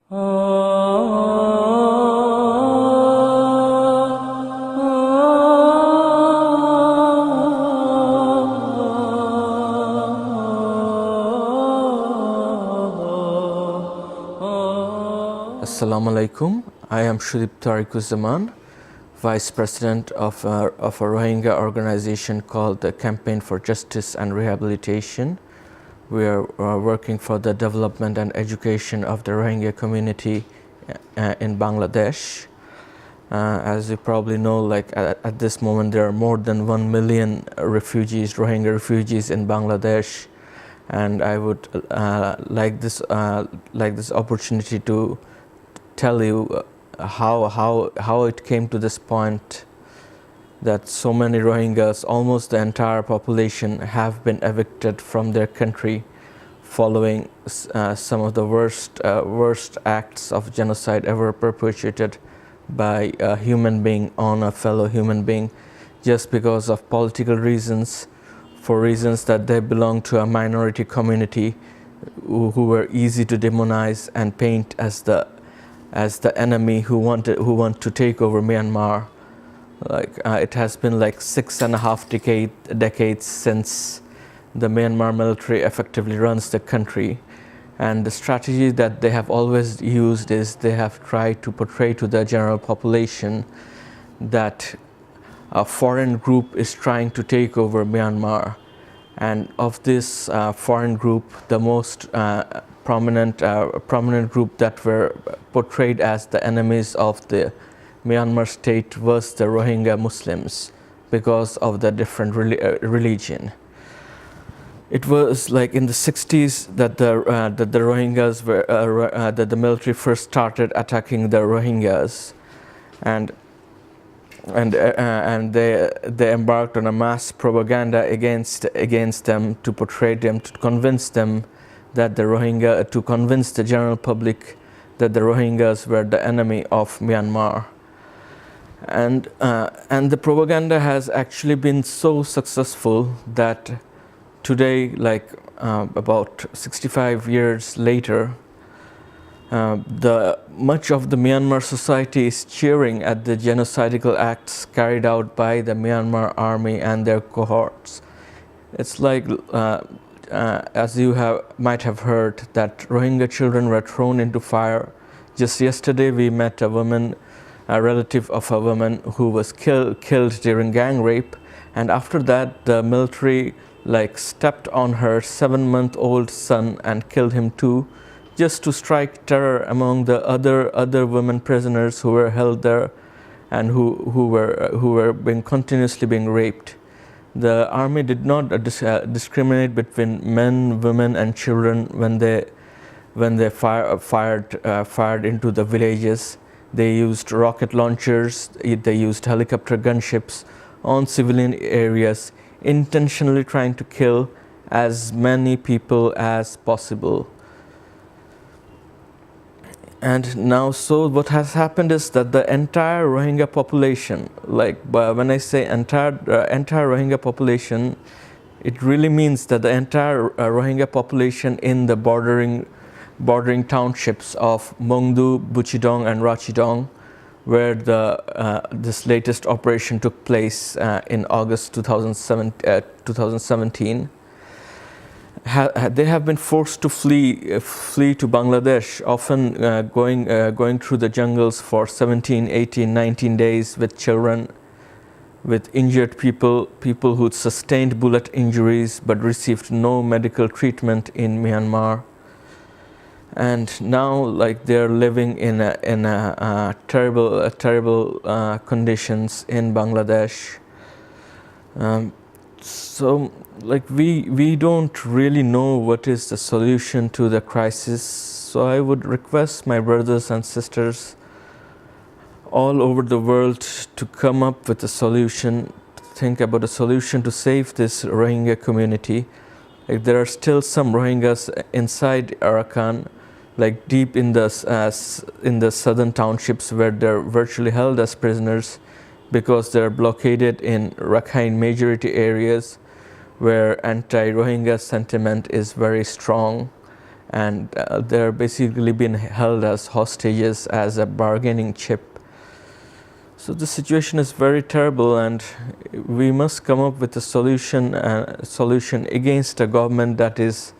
Assalamu alaikum. I am Shudeepto Ariquzzaman, Vice President of a Rohingya organization called the Campaign for Justice and Rehabilitation. We are working for the development and education of the Rohingya community in Bangladesh. As you probably know, like at this moment there are more than 1 million refugees, Rohingya refugees in Bangladesh, and I would like this opportunity to tell you how it came to this point that so many Rohingyas, almost the entire population, have been evicted from their country following some of the worst acts of genocide ever perpetrated by a human being on a fellow human being, just because of political reasons, for reasons that they belong to a minority community who were easy to demonize and paint as the enemy who want to take over Myanmar. Like it has been like 6.5 decades since the Myanmar military effectively runs the country, and the strategy that they have always used is they have tried to portray to the general population that a foreign group is trying to take over Myanmar, and of this foreign group, the most prominent group that were portrayed as the enemies of the Myanmar state was the Rohingya Muslims, because of the different religion. It was like in the 60s that the Rohingyas were that the military first started attacking the Rohingyas, and they embarked on a mass propaganda against them, to portray them, to convince them that to convince the general public that the Rohingyas were the enemy of Myanmar. And the propaganda has actually been so successful that today, like about 65 years later, much of the Myanmar society is cheering at the genocidal acts carried out by the Myanmar army and their cohorts. It's like, as you might have heard, that Rohingya children were thrown into fire. Just yesterday we met a relative of a woman who was killed during gang rape, and after that the military stepped on her 7-month-old son and killed him too, just to strike terror among the other women prisoners who were held there and who were continuously being raped. The army did not discriminate between men, women, and children when they fired into the villages. They used rocket launchers, they used helicopter gunships on civilian areas, intentionally trying to kill as many people as possible. And now, so what has happened is that the entire Rohingya population, when I say entire Rohingya population, it really means that the entire Rohingya population in the bordering townships of Mongdu, Buchidong, and Rachidong, where this latest operation took place in August 2017. They have been forced to flee to Bangladesh, often going through the jungles for 17, 18, 19 days with children, with injured people who sustained bullet injuries but received no medical treatment in Myanmar. And now, they're living in terrible conditions in Bangladesh. So, we don't really know what is the solution to the crisis. So I would request my brothers and sisters all over the world to come up with a solution, think about a solution to save this Rohingya community. There are still some Rohingyas inside Arakan, deep in the southern townships, where they're virtually held as prisoners because they're blockaded in Rakhine majority areas, where anti-Rohingya sentiment is very strong, and they're basically being held as hostages, as a bargaining chip. So the situation is very terrible, and we must come up with a solution against a government that is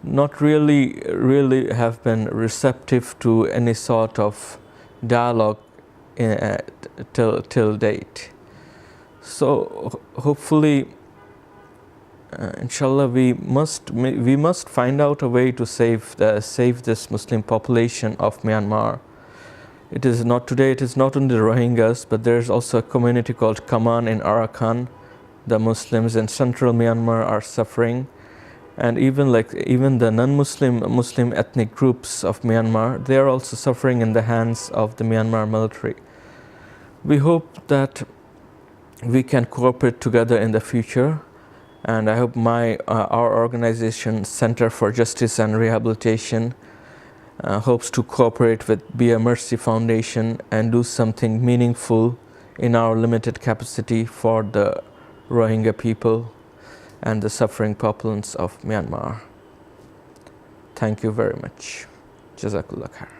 not really have been receptive to any sort of dialogue till date. So hopefully, inshallah, we must find out a way to save this Muslim population of Myanmar. It is not only the Rohingyas, but there is also a community called Kaman in Arakan. The Muslims in central Myanmar are suffering, and even the Muslim ethnic groups of Myanmar, they are also suffering in the hands of the Myanmar military. We hope that we can cooperate together in the future, and I hope our organization, Center for Justice and Rehabilitation, hopes to cooperate with Be a Mercy Foundation and do something meaningful in our limited capacity for the Rohingya people and the suffering populace of Myanmar. Thank you very much. Jazakallah khair.